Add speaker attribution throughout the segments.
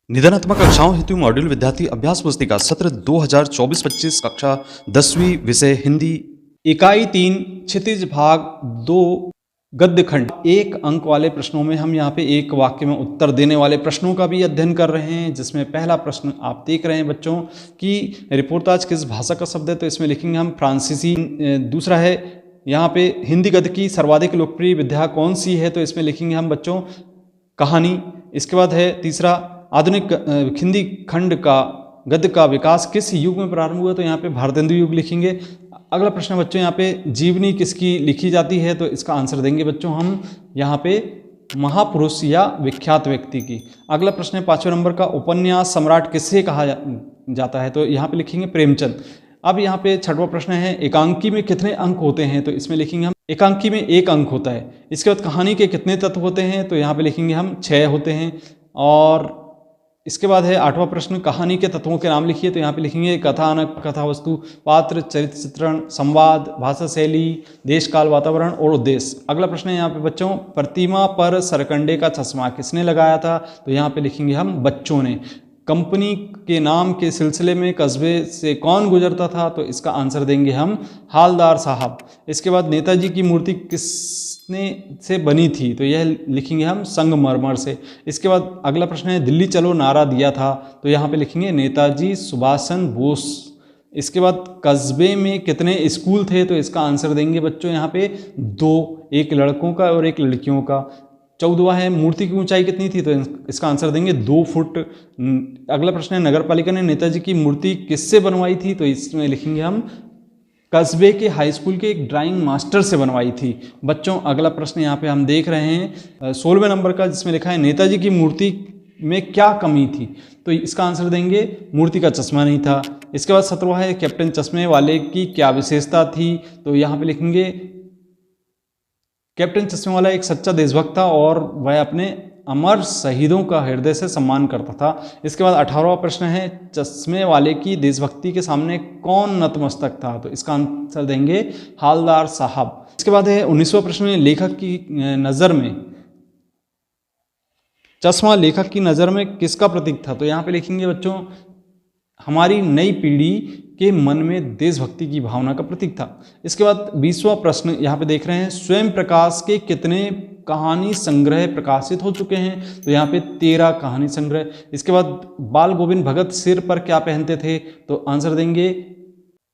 Speaker 1: निदानात्मक कक्षाओं हेतु मॉड्यूल विद्यार्थी अभ्यास पुस्तिका सत्र 2024-25 कक्षा 10वीं विषय हिंदी
Speaker 2: इकाई 3 क्षितिज भाग 2 गद्य खंड। 1 अंक वाले प्रश्नों में हम यहाँ पे एक वाक्य में उत्तर देने वाले प्रश्नों का भी अध्ययन कर रहे हैं, जिसमें पहला प्रश्न आप देख रहे हैं बच्चों कि रिपोर्टाज किस भाषा का शब्द है, तो इसमें लिखेंगे हम फ्रांसीसी। दूसरा है यहाँ पे हिंदी गद्य की सर्वाधिक लोकप्रिय विधा कौन सी है, तो इसमें लिखेंगे हम बच्चों कहानी। इसके बाद है तीसरा आधुनिक हिंदी खंड का गद्य का विकास किस युग में प्रारंभ हुआ, तो यहाँ पे भारतेंदु युग लिखेंगे। अगला प्रश्न बच्चों यहाँ पे जीवनी किसकी लिखी जाती है, तो इसका आंसर देंगे बच्चों हम यहाँ पे महापुरुष या विख्यात व्यक्ति की। अगला प्रश्न है 5वें नंबर का उपन्यास सम्राट किसे कहा जाता है, तो यहाँ पे लिखेंगे प्रेमचंद। अब यहाँ पे 6वां प्रश्न है एकांकी में कितने अंक होते हैं, तो इसमें लिखेंगे हम एकांकी में 1 अंक होता है। इसके बाद कहानी के कितने तत्व होते हैं, तो यहाँ पे लिखेंगे हम 6 होते हैं। और इसके बाद है 8वां प्रश्न कहानी के तत्वों के नाम लिखिए, तो यहाँ पे लिखेंगे कथानक, कथा वस्तु, पात्र, चरित्र चित्रण, संवाद, भाषा शैली, देश काल, वातावरण और उद्देश्य। अगला प्रश्न है यहाँ पे बच्चों प्रतिमा पर सरकंडे का चश्मा किसने लगाया था, तो यहाँ पे लिखेंगे हम बच्चों ने। कंपनी के नाम के सिलसिले में कस्बे से कौन गुजरता था, तो इसका आंसर देंगे हम हालदार साहब। इसके बाद नेताजी की मूर्ति किसने से बनी थी, तो यह लिखेंगे हम संगमरमर से। इसके बाद अगला प्रश्न है दिल्ली चलो नारा दिया था, तो यहाँ पे लिखेंगे नेताजी सुभाष चंद्र बोस। इसके बाद कस्बे में कितने स्कूल थे, तो इसका आंसर देंगे बच्चों यहाँ पे 2, एक लड़कों का और एक लड़कियों का। 14वां है मूर्ति की ऊंचाई कितनी थी, तो इसका आंसर देंगे 2 फुट। अगला प्रश्न है नगर पालिका ने नेताजी की मूर्ति किससे बनवाई थी, तो इसमें लिखेंगे हम कस्बे के हाई स्कूल के एक ड्राइंग मास्टर से बनवाई थी। बच्चों अगला प्रश्न यहाँ पे हम देख रहे हैं 16वें नंबर का, जिसमें लिखा है नेताजी की मूर्ति में क्या कमी थी, तो इसका आंसर देंगे मूर्ति का चश्मा नहीं था। इसके बाद 17वां है कैप्टन चश्मे वाले की क्या विशेषता थी, तो यहाँ पे लिखेंगे कैप्टन चश्मे वाला एक सच्चा देशभक्त था और वह अपने अमर शहीदों का हृदय से सम्मान करता था। इसके बाद 18वां प्रश्न है चश्मे वाले की देशभक्ति के सामने कौन नतमस्तक था, तो इसका आंसर देंगे हालदार साहब। इसके बाद है 19वां प्रश्न लेखक की नज़र में चश्मा लेखक की नज़र में किसका प्रतीक था, तो यहाँ पे लिखेंगे बच्चों हमारी नई पीढ़ी के मन में देशभक्ति की भावना का प्रतीक था। इसके बाद 20वां प्रश्न यहाँ पे देख रहे हैं स्वयं प्रकाश के कितने कहानी संग्रह प्रकाशित हो चुके हैं, तो यहाँ पे 13 कहानी संग्रह। इसके बाद बाल गोविंद भगत सिर पर क्या पहनते थे, तो आंसर देंगे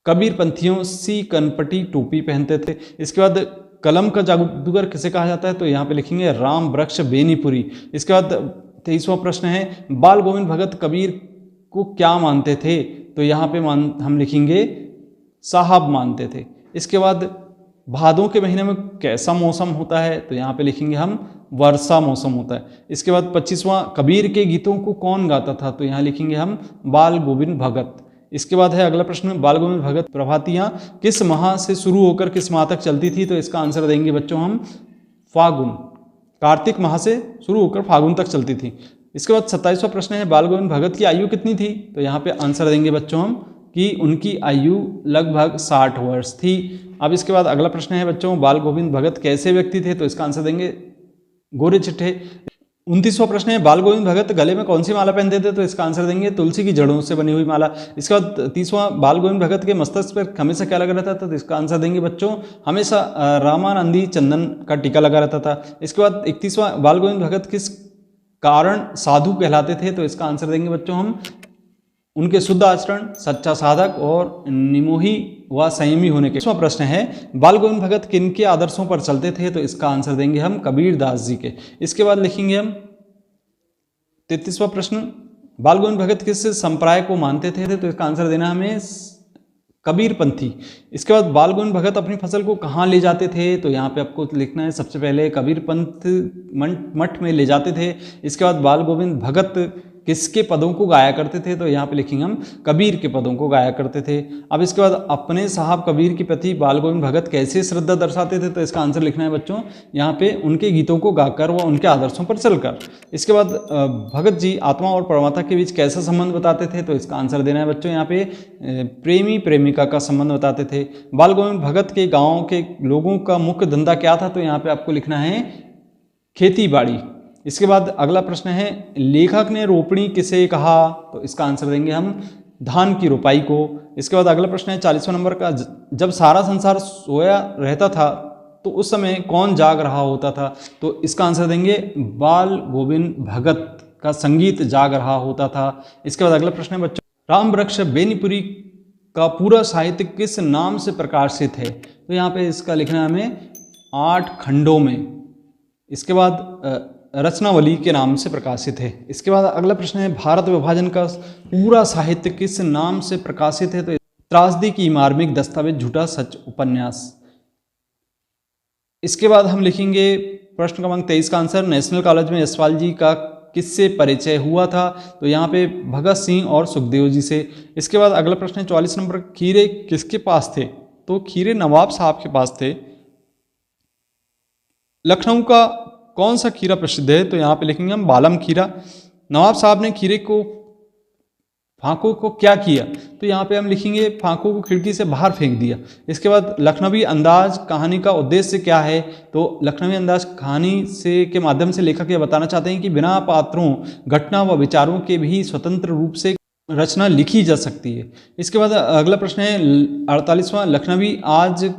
Speaker 2: कबीर पंथियों सी कनपटी टोपी पहनते थे। इसके बाद कलम का जादूगर किसे कहा जाता है, तो यहाँ पे लिखेंगे राम वृक्ष बेनीपुरी। इसके बाद 23वां प्रश्न है बाल गोविंद भगत कबीर को क्या मानते थे, तो यहाँ पे हम लिखेंगे साहब मानते थे। इसके बाद भादों के महीने में कैसा मौसम होता है, तो यहाँ पे लिखेंगे हम वर्षा मौसम होता है। इसके बाद 25वां कबीर के गीतों को कौन गाता था, तो यहाँ लिखेंगे हम बाल गोविंद भगत। इसके बाद है अगला प्रश्न बाल गोविंद भगत प्रभातियाँ किस माह से शुरू होकर किस माह तक चलती थी, तो इसका आंसर देंगे बच्चों हम फागुन, कार्तिक माह से शुरू होकर फागुन तक चलती थी। इसके बाद 27वां प्रश्न है बाल गोविंद भगत की आयु कितनी थी, तो यहाँ पे आंसर देंगे बच्चों हम कि उनकी आयु लगभग 60 वर्ष थी। अब इसके बाद अगला प्रश्न है बच्चों बाल गोविंद भगत कैसे व्यक्ति थे, तो इसका आंसर देंगे गोरे चिट्ठे। 29वां प्रश्न है बाल गोविंद भगत गले में कौन सी माला पहनते थे, तो इसका आंसर देंगे तुलसी की जड़ों से बनी हुई माला। इसके बाद 30वां बाल गोविंद भगत के मस्तक पर हमेशा क्या लगा रहता था, तो इसका आंसर देंगे बच्चों हमेशा रामानंदी चंदन का टीका लगा रहता था। इसके बाद 31वां बाल गोविंद भगत किस कारण साधु कहलाते थे, तो इसका आंसर देंगे बच्चों हम उनके शुद्ध आचरण, सच्चा साधक और निमोही व संयमी होने के। 21वां प्रश्न है बाल गोविंद भगत किन के आदर्शों पर चलते थे, तो इसका आंसर देंगे हम कबीर दास जी के। इसके बाद लिखेंगे हम 33वां प्रश्न बाल गोविंद भगत किस संप्रदाय को मानते थे, तो इसका आंसर देना हमें कबीर पंथी। इसके बाद बाल गोविंद भगत अपनी फसल को कहाँ ले जाते थे, तो यहाँ पे आपको लिखना है सबसे पहले कबीर पंथ मठ में ले जाते थे। इसके बाद बाल गोविंद भगत किसके पदों को गाया करते थे, तो यहाँ पे लिखेंगे हम कबीर के पदों को गाया करते थे। अब इसके बाद अपने साहब कबीर के प्रति बाल गोविंद भगत कैसे श्रद्धा दर्शाते थे, तो इसका आंसर लिखना है बच्चों यहाँ पे उनके गीतों को गाकर व उनके आदर्शों पर चलकर। इसके बाद भगत जी आत्मा और परमात्मा के बीच कैसा संबंध बताते थे, तो इसका आंसर देना है बच्चों यहाँ पे प्रेमी प्रेमिका का संबंध बताते थे। बाल गोविंद भगत के गाँव के लोगों का मुख्य धंधा क्या था, तो यहाँ पे आपको लिखना है खेती बाड़ी। इसके बाद अगला प्रश्न है, लेखक ने रोपणी किसे कहा? तो इसका आंसर देंगे हम धान की रोपाई को। इसके बाद अगला प्रश्न है 40वां नंबर का, जब सारा संसार सोया रहता था तो उस समय कौन जाग रहा होता था? तो इसका आंसर देंगे बाल गोविंद भगत का संगीत जाग रहा होता था। इसके बाद अगला प्रश्न है बच्चों, राम वृक्ष बेनीपुरी का पूरा साहित्य किस नाम से प्रकाशित है? तो यहाँ पे इसका लिखना है हमें 8 खंडों में। इसके बाद रचनावली के नाम से प्रकाशित है। इसके बाद अगला प्रश्न है, भारत विभाजन का पूरा साहित्य किस नाम से प्रकाशित है? तो त्रासदी की मार्मिक दस्तावेज झूठा सच उपन्यास। इसके बाद हम लिखेंगे प्रश्न क्रमांक 23 का आंसर, नेशनल कॉलेज में यशपाल जी का किससे परिचय हुआ था? तो यहाँ पे भगत सिंह और सुखदेव जी से। इसके बाद अगला प्रश्न है 44 नंबर, खीरे किसके पास थे? तो खीरे नवाब साहब के पास थे। लखनऊ का कौन सा खीरा प्रसिद्ध है? तो यहाँ पे लिखेंगे हम बालम खीरा। नवाब साहब ने खीरे को फांकों को क्या किया? तो यहाँ पे हम लिखेंगे फांकों को खिड़की से बाहर फेंक दिया। इसके बाद लखनवी अंदाज कहानी का उद्देश्य क्या है? तो लखनवी अंदाज कहानी से के माध्यम से लेखक ये बताना चाहते हैं कि बिना पात्रों, घटना व विचारों के भी स्वतंत्र रूप से रचना लिखी जा सकती है। इसके बाद अगला प्रश्न है 48वां, लखनवी आज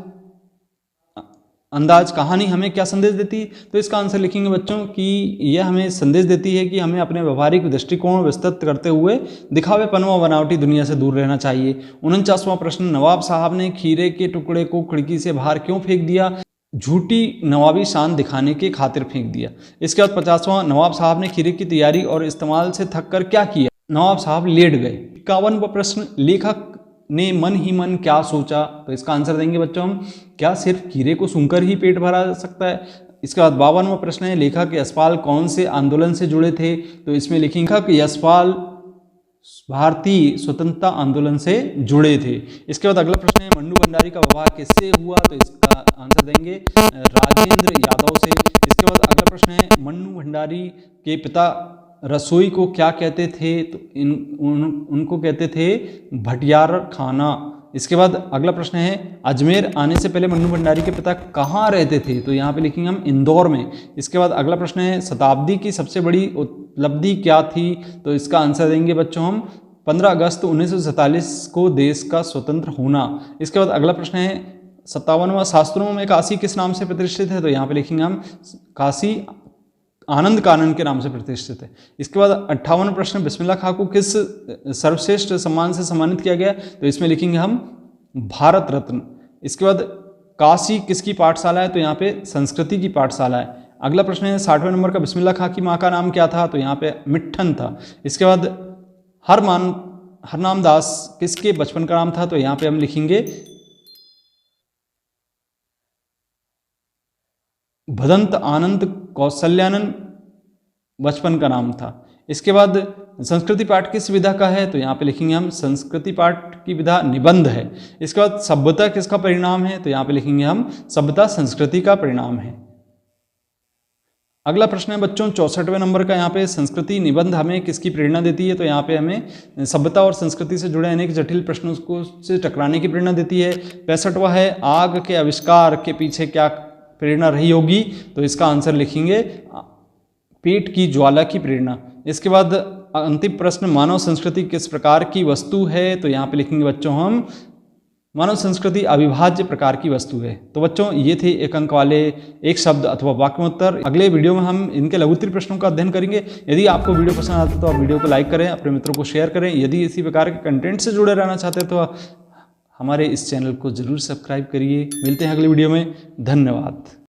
Speaker 2: अंदाज कहानी हमें क्या संदेश देती है? तो इसका आंसर लिखेंगे बच्चों कि यह हमें संदेश देती है कि हमें अपने व्यवहारिक दृष्टिकोण विस्तृत करते हुए दिखावेपन व बनावटी दुनिया से दूर रहना चाहिए। 49वां प्रश्न, नवाब साहब ने खीरे के टुकड़े को खिड़की से बाहर क्यों फेंक दिया? झूठी नवाबी शान दिखाने के खातिर फेंक दिया। इसके बाद 50वां, नवाब साहब ने खीरे की तैयारी और इस्तेमाल से थक कर क्या किया? नवाब साहब लेट गए। 51वां प्रश्न, लेखक ने मन ही मन क्या सोचा? तो इसका आंसर देंगे बच्चों हम, क्या सिर्फ खीरे को सूंघकर ही पेट भरा जा सकता है? इसके बाद 52वां प्रश्न है, लेखक यशपाल कौन से आंदोलन से जुड़े थे? तो इसमें लिखेंगे लेखक यशपाल भारतीय स्वतंत्रता आंदोलन से जुड़े थे। इसके बाद अगला प्रश्न है, मन्नू भंडारी का विवाह किससे हुआ? तो इसका आंसर देंगे राजेंद्र यादव से। इसके बाद अगला प्रश्न है, मन्नू भंडारी के पिता रसोई को क्या कहते थे? तो उनको कहते थे भटियार खाना। इसके बाद अगला प्रश्न है, अजमेर आने से पहले मन्नू भंडारी के पिता कहाँ रहते थे? तो यहाँ पे लिखेंगे हम इंदौर में। इसके बाद अगला प्रश्न है, शताब्दी की सबसे बड़ी उपलब्धि क्या थी? तो इसका आंसर देंगे बच्चों हम 15 अगस्त 1947 को देश का स्वतंत्र होना। इसके बाद अगला प्रश्न है 57वां, शास्त्रों में काशी किस नाम से प्रतिष्ठित है? तो यहाँ पे लिखेंगे हम काशी आनंद कानन के नाम से प्रतिष्ठित है। इसके बाद 58वां प्रश्न, बिस्मिल्लाह खां को किस सर्वश्रेष्ठ सम्मान से सम्मानित किया गया? तो इसमें लिखेंगे हम भारत रत्न। इसके बाद काशी किसकी पाठशाला है? तो यहाँ पे संस्कृति की पाठशाला है। अगला प्रश्न है 60वें नंबर का, बिस्मिल्लाह खां की माँ का नाम क्या था? तो यहाँ पे मिट्ठन था। इसके बाद हरनाम दास किसके बचपन का नाम था? तो यहाँ पे हम लिखेंगे भदंत आनंद कौशल्यानंद बचपन का नाम था। इसके बाद संस्कृति पाठ किस विधा का है? तो यहाँ पे लिखेंगे हम संस्कृति पाठ की विधा निबंध है। इसके बाद सभ्यता किसका परिणाम है? तो यहाँ पे लिखेंगे हम सभ्यता संस्कृति का परिणाम है। अगला प्रश्न है बच्चों 64वें नंबर का, यहाँ पे संस्कृति निबंध हमें किसकी प्रेरणा देती है? तो यहाँ पे हमें सभ्यता और संस्कृति से जुड़े अनेक जटिल प्रश्नों को से टकराने की प्रेरणा देती है। 65वां है, आग के आविष्कार के पीछे क्या प्रेरणा रही होगी? तो इसका आंसर लिखेंगे पेट की ज्वाला की प्रेरणा। इसके बाद अंतिम प्रश्न, मानव संस्कृति किस प्रकार की वस्तु है? तो यहाँ पे लिखेंगे बच्चों हम मानव संस्कृति अविभाज्य प्रकार की वस्तु है। तो बच्चों ये थे एक अंक वाले एक शब्द अथवा वाक्योत्तर। अगले वीडियो में हम इनके लघुत्तरीय प्रश्नों का अध्ययन करेंगे। यदि आपको वीडियो पसंद आता है तो आप वीडियो को लाइक करें, अपने मित्रों को शेयर करें। यदि इसी प्रकार के कंटेंट से जुड़े रहना चाहते हैं तो हमारे इस चैनल को जरूर सब्सक्राइब करिए। मिलते हैं अगले वीडियो में। धन्यवाद।